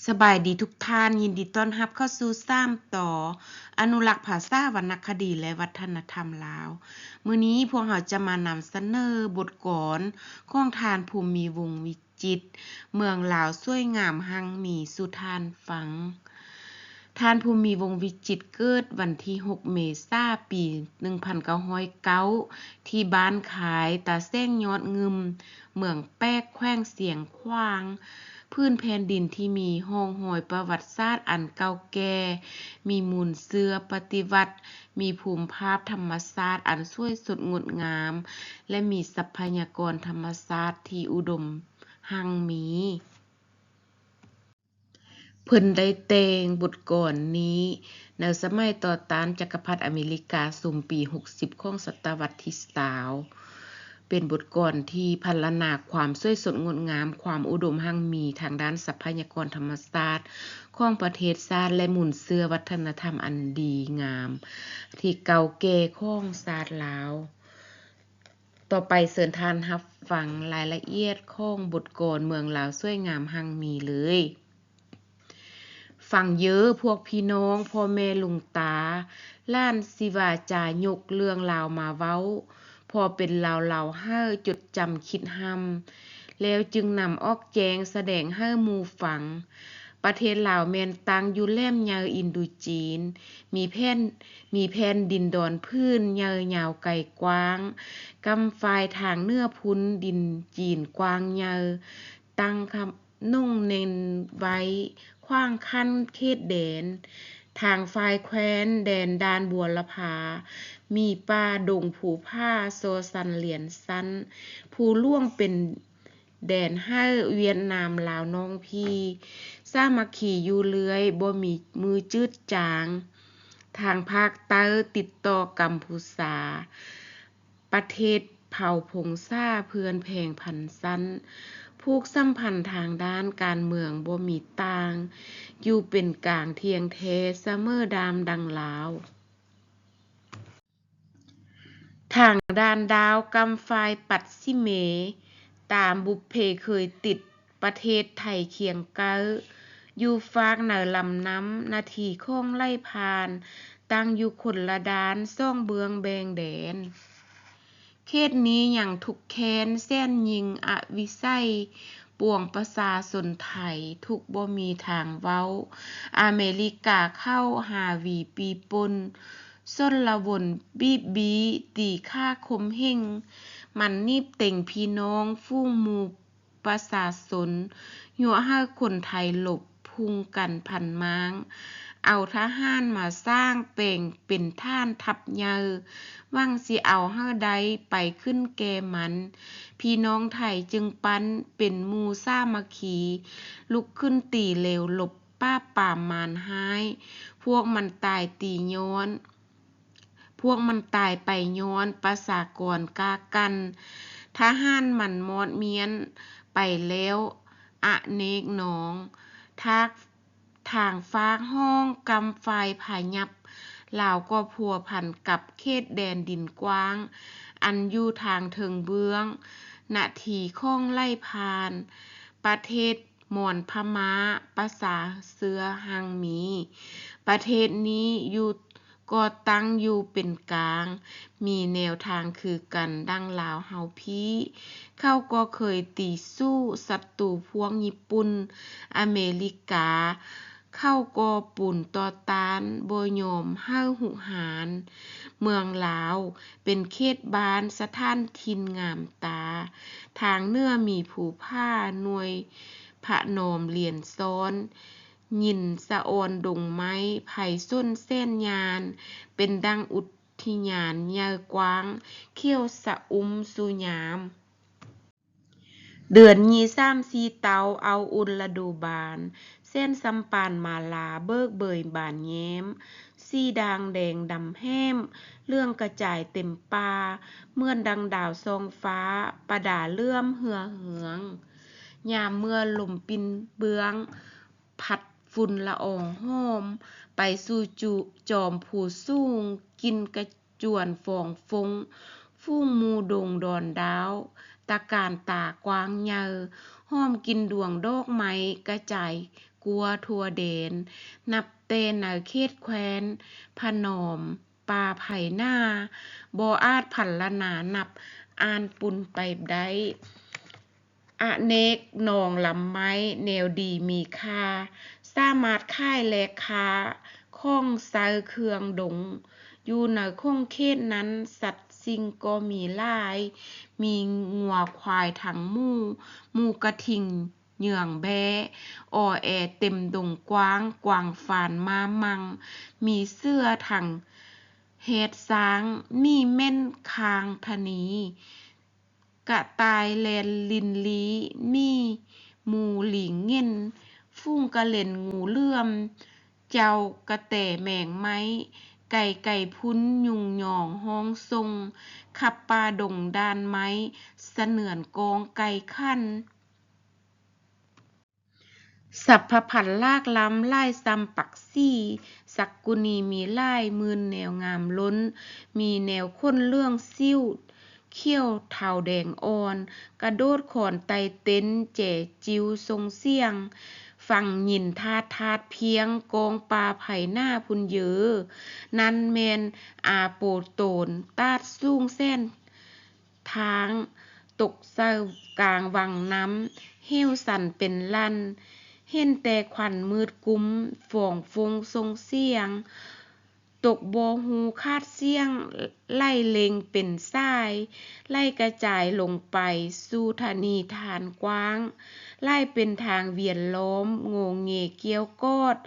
สบายดีทุกท่านยินดีต้อนรับเข้าสู่ต่ออนุรักษ์ภาษาวรรณคดีและวัฒนธรรมลาวมื้อนี้พวกเราจะมานำเสนอบทกลอนของท่านภูมิวงศ์วิจิตรเมืองลาวสวยงามหังมีสู่ท่านฟังท่านภูมิวงศ์วิจิตรเกิดวันที่6 เมษายนปี 1909 ที่บ้านขายตาแซงยอดงึมเมืองแป๊กแขวงเสียงขวางพื้นแผ่นดินที่มีห้องหอยประวัติศาสตร์อันเก่าแก่ มีมูลเสื้อปฏิวัติ มีภูมิภาพธรรมศาสตร์อันสวยสดงดงาม และมีทรัพยากรธรรมศาสตร์ที่อุดมหั่งมีเพิ่นได้แต่งบทกลอนนี้ในสมัยต่อต้านจักรพรรดิอเมริกาซุมปี 60 ของศตวรรษที่ 20เป็นบทกลอนที่พรรณนาความสวยสดงดงามความอุดมหั่งมีทางด้านทรัพยากรธรรมศาสตร์ของประเทศชาติและหมุนเสื้อวัฒนธรรมอันดีงามที่เก่าแก่ของชาติลาวต่อไปเชิญท่านรับฟังรายละเอียดของบทกลอนเมืองลาวสวยงามหั่งมีเลยฟังเยอะพวกพี่น้องพ่อแม่ลุงตาล้านสิว่าจายกเรื่องราวมาเว้าพอเป็นลาวๆให้จดจำคิดหำแล้วจึงนำออกแจงแสดงให้หมู่ฟังประเทศลาวแม่นตั้งอยู่แหลมยาวอินโดจีนมีแผ่นดินดอนพื้นยาวไกลกว้างกำฝ่ายทางเหนือพุ้นดินจีนกว้างยาวตั้งคำนุ่งเน้นไว้ขว้างคันเขตแดนทางฝ่ายแคว้นแดนด้านบัวละพามีป่าดงผูผ้าโซซันเหลียนซันผู้ล่วงเป็นแดนให้เวียดนามลาวน้องพี่สามัคคีอยู่เลื้อยบ่มีมือจืดจางทางภาคใต้ติดต่อกัมพูชาประเทศเผ่าพงซ่าเพื่อนแพงพันสั้นผูกสัมพันธ์ทางด้านการเมืองบ่มีต่างอยู่เป็นกลางเทียงแท้เสมอดามดังลาวทางด้านดาวกำฝ่ายปัดสิเมตามบุพเพเคยติดประเทศไทยเคียงเก้าอยู่ฝากเหนือลำน้ำนาทีคงไล่ผ่านตั้งอยู่คนละด้านซ่องเบืองแบงแดนเขตนี้อย่างทุกแค้นแส้นยิงอวิไสปวงประชาชนไทยทุกบ่มีทางเว้าอเมริกาเข้าหาวีปีปนส้นละวนบีบบีตีค่าคมเห่งมันนีบเต็งพี่น้องฟู่หมู่ประชาชนยั่วให้คนไทยหลบพุงกันพันม้างเอาทหารมาสร้างแปลงเป็นท่านทัพเยอว่างสิเอาเฮาใดไปขึ้นแก่มันพี่น้องไทยจึงปั้นเป็นหมู่สามัคคีลุกขึ้นตีเลวหลบป้าป่ามมารห้ายพวกมันตายตีย้อนพวกมันตายไปย้อนประสากรกากันทหารมันมอดเมียนไปแล้วอเนกหนองทักทางฟากห้องกำไฟผายับลาวก็พัวพันกับเขตแดนดินกว้างอันอยู่ทางเทิงเบื้องนาทีข้องไล่พานประเทศมอนพม่าภาษาเสือหังมีประเทศนี้อยู่ก็ตั้งอยู่เป็นกลางมีแนวทางคือกันดังลาวเฮาพี่เขาก็เคยตีสู้ศัตรูพวกญี่ปุ่นอเมริกาเข้าก็ปุ่นต่อต้านบ่ยอมเฮ้าหุหารเมืองลาวเป็นเขตบ้านสถานถิ่นงามตาทางเหนือมีภูผ้าหน่วยพระนมเหรียญซ้อนยินสะออนดงไม้ไผ่ส้นเส้นยานเป็นดังอุทยานยาวกว้างเขี้ยวสะอุ้มสุยามเดือนยี3-4เตาเอาอุลดูบานเส้นสำปานมาลาเบิกเบยบานแย้มสีดางแดงดำแห้มเรื่องกระจายเต็มป่าเมื่อนดังดาวทรงฟ้าประดาเลื่อมเหือเหืองยามเมื่อลมปินเบืองพัดฝุ่นละอองหอมไปสู่จุจอมผู้สูงกินกระจวนฟองฟงฟูงหมูดงดอนดาวตะการตากว้างใหญ่ห้อมกินดวงดอกไม้กระจาย กัวทั่วแดนนับแต่ในเขตแคว้นพะนอมป่าไผ่หน้าบ่อาจพันละนานับอ่านปุ่นไปได้อเนกหนองลำไม้แนวดีมีค่าสามารถขายและค้าของเซาเครื่องดงอยู่ในคงเขตนั้นสัตว์สิ่งก็มีหลายมีงัวควายทั้งหมู่กระทิงเหยื่องแบ้อ้อแอเต็มดงกว้างกวางฟานมามังมีเสื้อทั้งเฮ็ดช้างมีแม่นคางทะนีกระต่ายแลนลินลีมีหมู่หลิงเง่นฝูงกะเล่นงูเหลื่อมเจ้ากระแต่แมงไม้ไก่พุ้นยุงหยองฮ้องทรงขับป่าดงดานไม้สะเหนือนกองไก่คั่นสัพพพันธ์ลากล้ำหลายซ้ำปักซี่สักกุนีมีหลายหมื่นแนวงามล้นมีแนวค้นเรื่องซิ่วเขี้ยวเทาแดงอ่อนกระโดดขอนไตเต้นแจ่จิ้วทรงเสียงฟังหยินทาดเพียงกองปลาไผ่หน้าพุนเยอนั่นแมนอาโปโตนตาดสูงแส้นทางตกเศร้ากลางวังน้ำเหี้ยวสั่นเป็นลั่นเห็นแต่ควันมืดกุมฝ่องฟงทรงเสียงตกบ่ฮูคาดเสียงไล่เล็งเป็นซ้ายไล่กระจายลงไปสู่ธนีทานกว้างไล่เป็นทางเวียนล้อมโงเงเกี่ยวกอด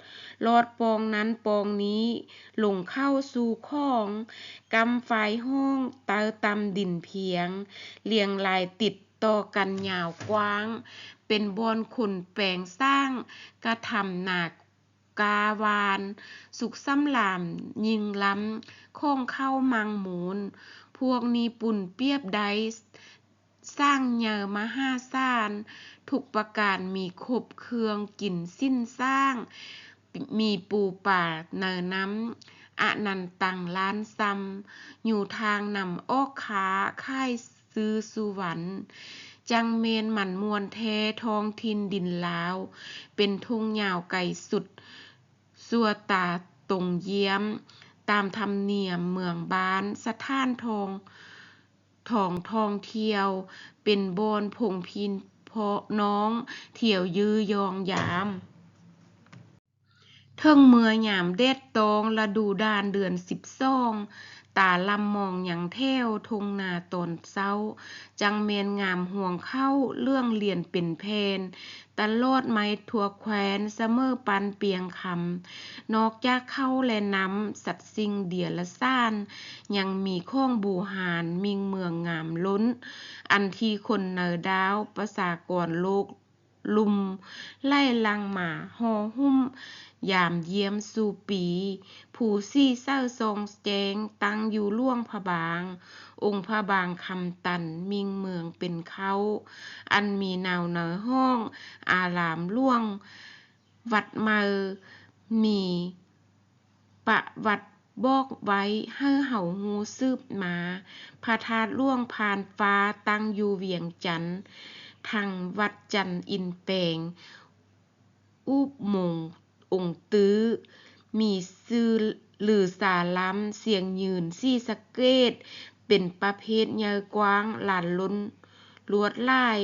ลอดปองนั้นปองนี้ลงเข้าสู่ข้องกำไฟห้องเตาตำดินเพียงเลียงลายติดต่อกันยาวกว้างเป็นบอนขุนแปลงสร้างกระทำหนักกาวานสุขสำลามยิงล้ำข้องเข้ามังหมูนพวกนี้ปุ่นเปียบใดสร้างเยอมหาศาลทุกประการมีครบเครื่องกินสิ้นสร้างมีปูป่าเนอน้ำอนันตังล้านซ้ำอยู่ทางนำออกขาค่ายซื้อสุวรรณจังเมนหมันมวนแท้ทองทินดินลาวเป็นทุ่งยาวไกลสุดสัวตาตรงเยี่ยมตามธรรมเนียมเมืองบ้านสถานทองเที่ยวเป็นบอนพงพินเพาะน้องเที่ยวยื้อยองยามเทิงเมื่อยามแดดตองฤดูดานเดือน12ตาลำมองหยังแถวทงนาตอนเช้าจังแม่นงามห่วงเข้าเรื่องเรียนเป็นแพนตลอดไม้ทั่วแคว้นเสมอปันเปียงคำนอกจากเข้าและน้ำสัตว์สิ่งเดียละซ่านยังมีข้องบูหารมิงเมืองงามล้นอันที่คนเนอดาวประสากรโลกลุมไล่ลังหมาห่อหุ้มยามเยี่ยมสู่ปีผู้ซี่เศร้าทรงแจงตั้งอยู่ล่วงพระบางองค์พระบางคำตันมิงเมืองเป็นเขาอันมีนาวเหนือห้องอารามล่วงวัดเมอมีประวัติบอกไว้ให้เห่าฮูสืบมาพระธาตุล่วงผ่านฟ้าตั้งอยู่เวียงจันทน์ทางวัดจันอินแปลงอุบมงองค์ตื้อมีชื่อลือสาล้ำเสียงยืนซี่สะเกตเป็นประเภทเยอะกว้างหลานล้นลวดลาย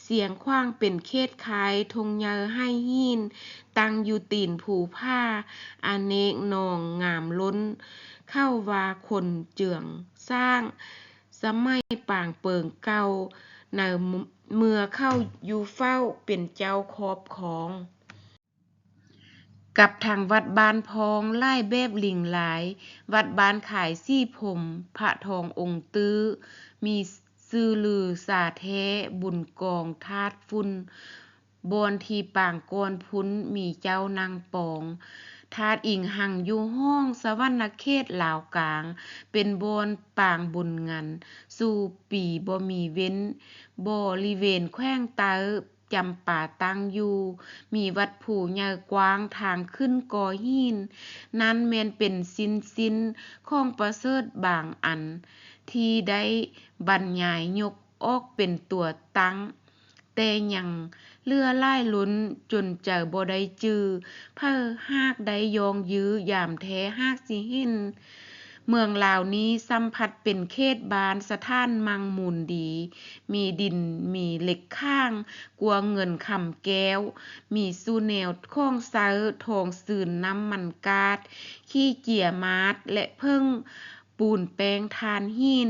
เสียงขว้างเป็นเขตคายทงเยอให้หินตั้งอยู่ตีนผูผ้าอเนกนองงามล้นเข้าว่าคนเจืองสร้างสมัยป่างเปิงเก่าในเมื่อเข้าอยู่เฝ้าเป็นเจ้าครอบของกับทางวัดบ้านพองไล่แบบหลิงหลายวัดบ้านขายซี่ผมพระทององค์ตื้อมีซื่อลือสาแท้บุญกองทาดฝุ่นบอนที่ปางกอนพุ้นมีเจ้านางปองทาดอิงหังอยู่ห้องสวรรณเขตลาวกลางเป็นบอนปางบุญงันสู่ปีบ่มีเว้นบริเวณแขวงตาจำป่าตั้งอยู่มีวัดผู้ใหญ่กว้างทางขึ้นกอหินนั้นแม่นเป็นสิ้นของประเสริฐบางอันที่ได้บรรยายยกออกเป็นตัวตั้ง แต่ยังเลือไล่ลุ้นจนเจอบ่ได้จื้อเพื่อหากได้ยองยื้อยามแท้หากสิเห็นเมืองลาวนี้สัมผัสเป็นเขตบานสถานมังมูลดีมีดินมีเหล็กข้างกลัวเงินคำแก้วมีสู่แนวข้องเซาทองสื่นน้ำมันกาดขี้เกียมาดและเพิ่งปูนแป้งทานหิน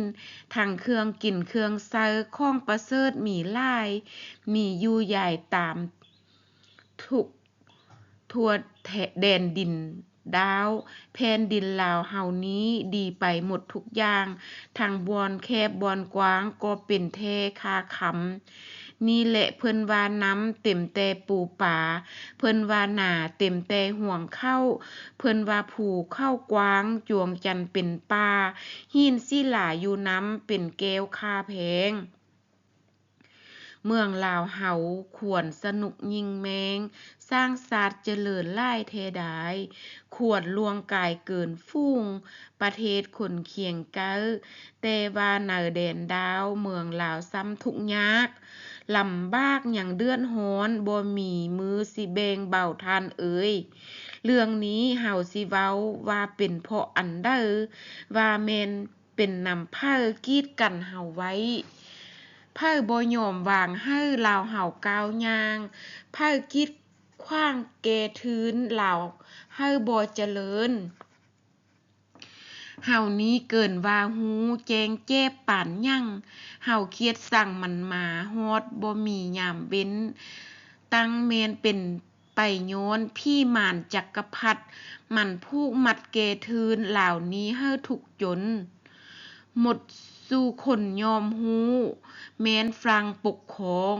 ทั้งเครื่องกินเครื่องเซาข้องประเสริฐมีหลายมีอยู่ใหญ่ตามทุกทั่วแดนดินดาวแผ่นดินลาวเฮานี้ดีไปหมดทุกอย่างทั้งบอนแคบบอนกว้างก็เป็นแท้คาคำนี่แหละเพิ่นว่าน้ำเต็มแต่ปูปลาเพิ่นว่าหน้าเต็มแต่ห่วงเข้าเพิ่นว่าผูเข้ากว้างจวงจันเป็นป่าหินสิหลาอยู่น้ำเป็นแก้วคาแพงเมืองลาวเฮาควรสนุกยิ่งแมงสร้างศาสตร์เจริญหลายแท้ใดควรลวงกายเกินฟูงประเทศคนเคียงเก้อแต่ว่าในแดนดาวเมืองลาวซ้ำทุกยากลำบากหยังเดือดร้อนบ่มีมือสิแบ่งเบาทานเอ่ยเรื่องนี้เฮาสิเว้าว่าเป็นเพราะอันเด้อว่าแม่นเป็นนำพากีดกันเฮาไว้ไผบ่ยอมวางให้ลาวเฮาก้าวย่างไผกิดขว้างแก่ทืนลาวเฮาบ่เจริญเฮานี้เกินว่าฮู้แจ้งแจ้ปานหยังเฮาเคียดสั่งมันมาฮอดบ่มียามเว้นตั้งแม่นเป็นไปย้อนพี่มารจักรพรรดิมันผูกมัดแก่ทืนเหล่านี้เฮาทุกจนหมดสู่คนยอมฮู้แม้นฝรั่งปกครอง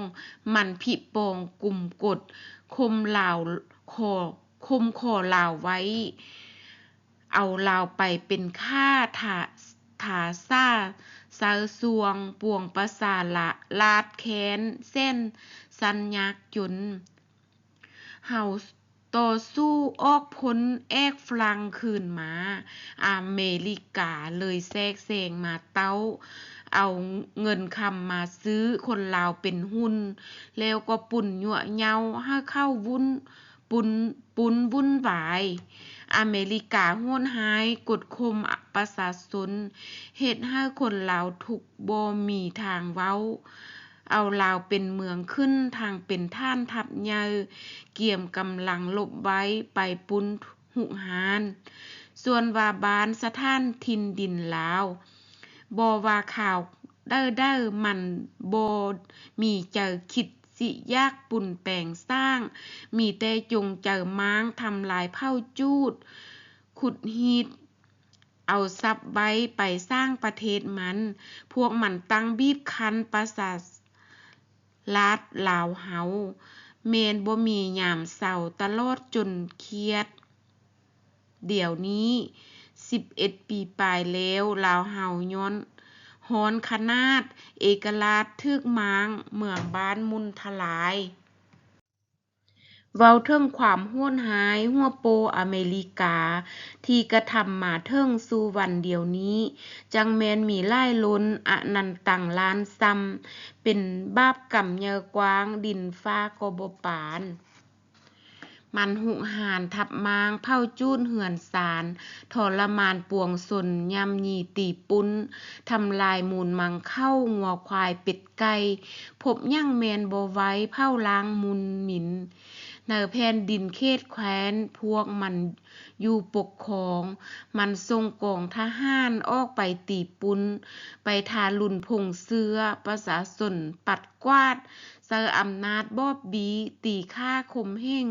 มันผิปองกุมกฎคมลาวขอคมขอลาวไว้เอาลาวไปเป็นข้าถาซ่าซาสวงปวงประสาละลาดแค้นเส้นสัญญากจนเฮาต่อสู้ออกพ้นแอกฝรั่งคืนมาอเมริกาเลยแทรกแซงมาเต้าเอาเงินคำมาซื้อคนลาวเป็นหุ้นแล้วก็ปุ่นยั่วเยาให้เข้าวุ่นปุนวุ่นวายอเมริกาโหดร้ายกดข่มประชาชนเฮ็ดให้คนลาวทุกข์บ่มีทางเว้าเอาลาวเป็นเมืองขึ้นทางเป็นท่านทัพใหญ่เกี่ยมกำลังลบไว้ไปปุ้นหุหารส่วนว่าบ้านสถานถิ่นดินลาวบ่ว่าข่าวเด้อมันบ่มีเจอคิดสิยากปุ่นแปลงสร้างมีแต่จงเจอม้างทำลายเผ่าจูดขุดฮีดเอาทรัพย์ไว้ไปสร้างประเทศมันพวกมันตั้งบีบคั้นประสาทลาดลาวเฮาแม่นบ่มียามเศร้าตลอดจนเครียดเดี๋ยวนี้11 ปีปลายแล้วลาวเฮาย้อนฮ้อนขนาดเอกราชถึกม้างเมืองบ้านมุนทลายเว้าถึงความโหดร้ายหัวโปอเมริกาที่กระทำมาถึงสู่วันเดียวนี้จังแม่นมีหลายล้นอนันตังล้านซ้ำเป็นบาปกรรมใหญ่กว้างดินฟ้าก็บ่ปานมันหุหารทับมางเผาจูดเหือนสารทรมานปวงสนยำยีตีปุ้นทำลายมูลมังเข้างัวควายเป็ดไก่พบยั่งแมนบ่ไว้เผาล้างมูลหมินในแผ่นดินเขตแคว้นพวกมันอยู่ปกครองมันส่งกองทหารออกไปตีปุ้นไปทารุณพงเสื้อประชาชนปัดกวาดเซออำนาจบอบบีตีฆ่าข่มเหง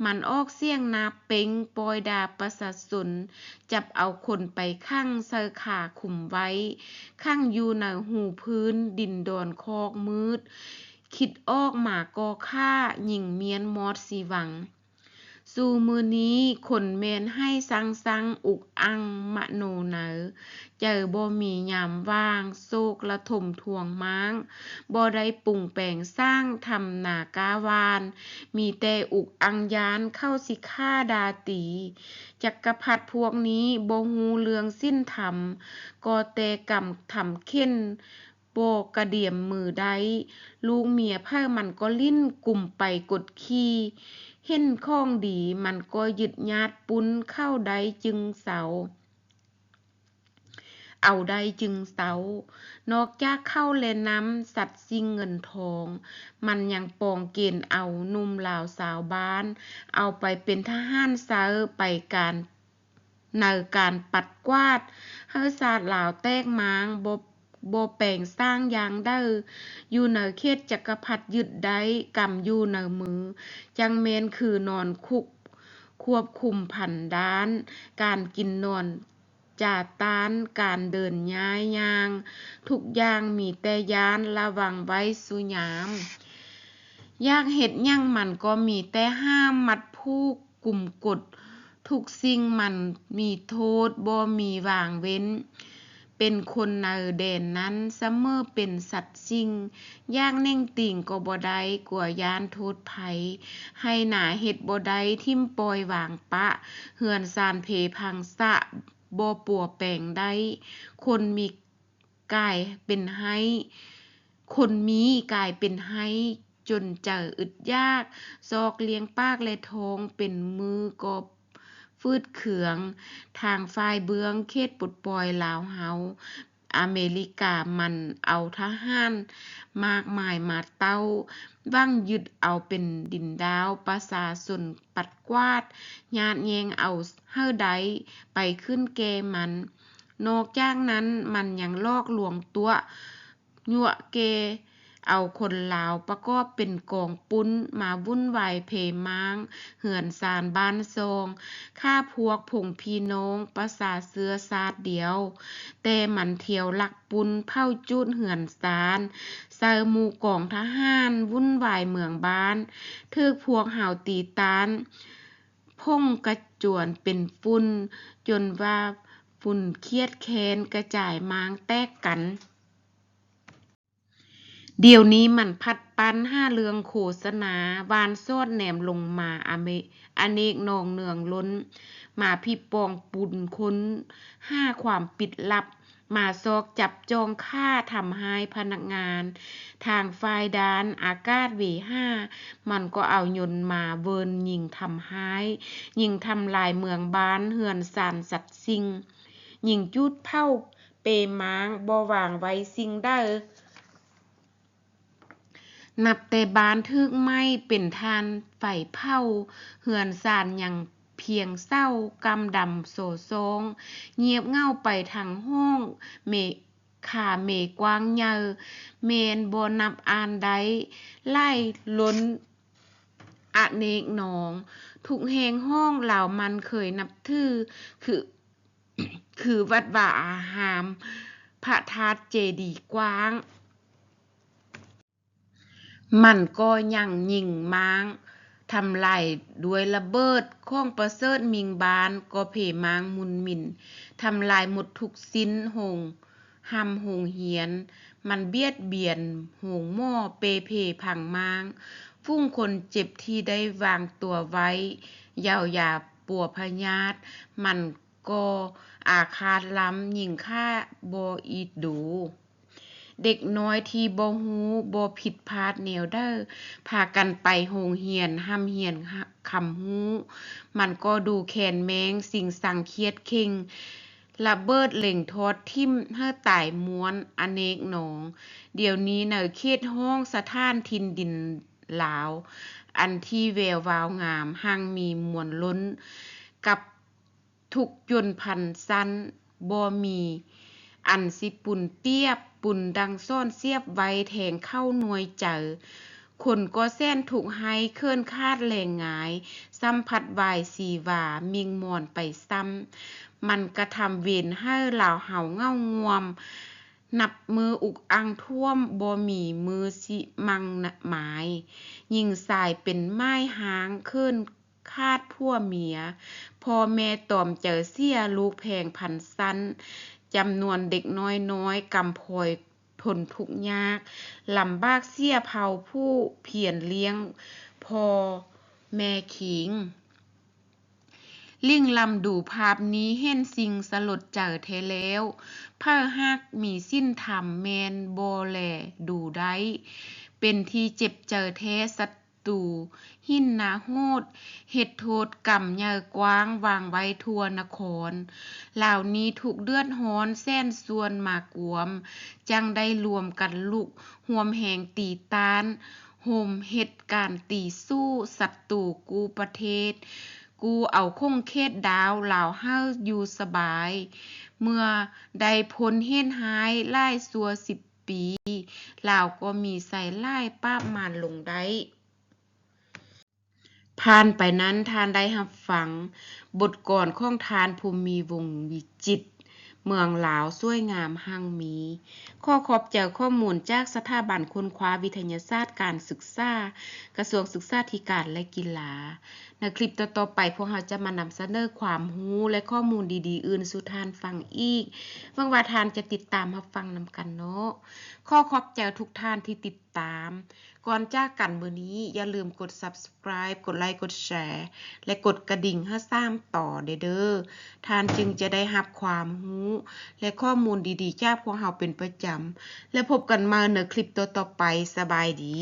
มันออกเสียงนาเป็งปอยดาประชาชนจับเอาคนไปขังเซอขาขุมไว้ขังอยู่ในหูพื้นดินดอนคอกมืดคิดออกหมากอฆ่าหญิงเมียนมอดสีหวังสู่มือนี้คนแมนให้สังอุกอังมะโนเหนอเจอบ่มียามว่างโศกละถมทวงม้างบ่ได้ปรุงแปลงสร้างทำหนากาวานมีแต่อุกอังยานเข้าสิฆ่าดาตีจักรพรรดิพวกนี้บ่ฮู้เรื่องสิ้นธรรมก็แต่กรรมทำเข็น บ่กระเดียมมือใดลูกเมียไผมันก็ลิ้นกุ่มไปกดขี่เห็นของดีมันก็ยึดญาติปุ้นเข้าใดจึงเสาเอาได้จึงเสานอกจากเข้าและน้ำสัตว์สิ่งเงินทองมันยังปองเกณฑ์เอาหนุ่มลาวสาวบ้านเอาไปเป็นทหารเสอไปการในการปัดกวาดเฮาศาสตร์ลาวแตกมางบ่แปลงสร้างอย่างเด้ออยู่ในเขตจักรพรรดิยึดได้กำอยู่ในมือจังแม่นคือนอนคุกควบคุมผันด้านการกินนอนจาตานการเดินย้ายย่างทุกอย่างมีแต่ย้านระวังไว้สุยามอยากเฮ็ดหยังมันก็มีแต่ห้ามมัดผูกกุมกฎทุกสิ่งมันมีโทษบ่มีวางเว้นเป็นคนในแดนนั้นเสมอเป็นสัตว์สิ่งอย่างเน่งติ่งก็บ่ได้กลัวย้านโทษภัยให้หนาเฮ็ดบ่ได้ทิ่มปล่อยวางปะเฮือนซานเพพังสะบ่ปัวแปลงได้คนมีกายเป็นไห้คนมีกายเป็นไห้จนเจออึดยากซอกเลี้ยงปากและท้องเป็นมือกบฟืดเขืองทางฝ่ายเบื้องเขตปลดปล่อยลาวเฮาอเมริกามันเอาทหารมากมายมาเต้าว่างยึดเอาเป็นดินดาวประชาชนปัดกวาดญาติแยงเอาเฮ้อใดไปขึ้นแก่มันนอกจากนั้นมันยังลอกลวงตัวยั่วแกเอาคนลาวประกอบเป็นกองปุ้นมาวุ่นวายเพม้างเหือนซานบ้านทรงฆ่าพวกผงพี่น้องประสาเสื้อซาดเดียวแต่มันเที่ยวลักปุ้นเผาจุดเหือนซานเซอหมู่กองทหารวุ่นวายเมืองบ้านถึกพวกเห่าตีตานพงกระจวนเป็นฝุ่นจนว่าฝุ่นเครียดแค้นกระจายมางแตกกันเดี๋ยวนี้มันพัดปันห้าเรืองโฆษณาวานซอดแหนมลงมาอเนกนองเนืองล้นมาพี่ปองปุนค้นห้าความปิดลับมาซอกจับจองฆ่าทำให้พนักงานทางฝ่ายด้านอากาศV5มันก็เอายนต์มาเวินยิงทำให้ยิงทำลายเมืองบ้านเฮือนสานสัตว์สิ่งยิงจุดเผาเปม้างบ่วางไว้สิ่งได้นับแต่บ้านทึกไหม้เป็นทานไฟเผาเหือนซานยังเพียงเศร้ากำดำโศซงเงียบเง่าไปทางห้องเมขาเมกว้างเยอเมนบ่นับอ่านใดไล่ล้นอเนกหนองทุกแห่งห้องเหล่ามันเคยนับถือคือคือวัดว่าอาหามพระธาตุเจดีย์กว้างมันก็ยังยิงม้างทำลายด้วยระเบิดของประเสริฐมิงบานก็เพม้างมุนมินทำลายหมดทุกสิ้นหงหำโรงเรียนมันเบียดเบียนโรงหม้อเปเพพังม้างฟุ้งคนเจ็บที่ได้วางตัวไว้ยาวยาปัวพญาตมันก็อาฆาตล้ำยิงฆ่าบ่อีดูเด็กน้อยที่บ่ฮู้บ่ผิดพลาดแนวเด้อพากันไปโรงเรียนห้ำเรียนคำฮู้มันก็ดูแค้นแมงสิ่งสังเคียดเข่งระเบิดเหล่งทอดทิ่มเฮอตายม้วนอเนกหนองเดี๋ยวนี้ในเขตห้องสถานทินดินลาวอันที่แวววาวงามหังมีมวลล้นกับทุกยนต์พันสั้นบ่มีอันสิปุ่นเปียบปุ่นดังซ่อนเสียบไว้แทงเข้าหน่วยเจอคนก็แส้นถูกให้เคลื่อนคาดแหลงหงายสัมผัสวายสีว่ามิงมอนไปซ้ำมันกระทำเวรให้เหล่าเห่าเง่างวมนับมืออุกอังท่วมบ่มีมือสิมังหมายยิงสายเป็นไม้หางขึ้นคาดพัวเมียพ่อแม่ตอมเจอเสียลูกแพงพันสั้นจำนวนเด็กน้อยๆกำพลอยทนทุกข์ยากลำบากเสียเผาผู้เพียรเลี้ยงพ่อแม่ขิง ลิงลำดูภาพนี้เห็นสิ่งสลดเจอแท้แล้วเพ้อฮักมีสิ้นธรรมแมนบ่แลดูได้เป็นที่เจ็บเจอแท้ศัตรูหินนาโหดเฮ็ดโทษกรรมใหญ่กว้างวางไว้ทั่วนครเหล่านี้ถูกเดือดร้อนแสนส่วนมากวมจังได้รวมกันลุกห่วมแหงตีต้านโฮมเหตุการณ์ตีสู้ศัตรูกูประเทศกูเอาคงเขตดาวลาวเฮาอยู่สบายเมื่อได้พ้นเฮ็ดร้ายหลายสัว10 ปีลาวก็มีใส่ลายป้าบมานลงได้ผ่านไปนั้นทานได้รับฟังบทกลอนของทานภูมิวงศ์วิจิตรเมืองลาวสวยงามหั่งมีขอขอบใจข้อมูลจากสถาบันค้นคว้าวิทยาศาสตร์การศึกษากระทรวงศึกษาธิการและกีฬาในคลิปต่อๆไปพวกเราจะมานำเสนอความรู้และข้อมูลดีๆอื่นสู่ทานฟังอีกหวังว่าทานจะติดตามรับฟังนำกันเนาะขอขอบใจทุกท่านที่ติดตามก่อนจากกันมื้อนี้อย่าลืมกด Subscribe กดไลค์กดแชร์และกดกระดิ่งให้สร้างต่อเด้อท่านจึงจะได้รับความรู้และข้อมูลดีๆจากพวกเราเป็นประจำและพบกันใหม่ในคลิปต่อๆไปสบายดี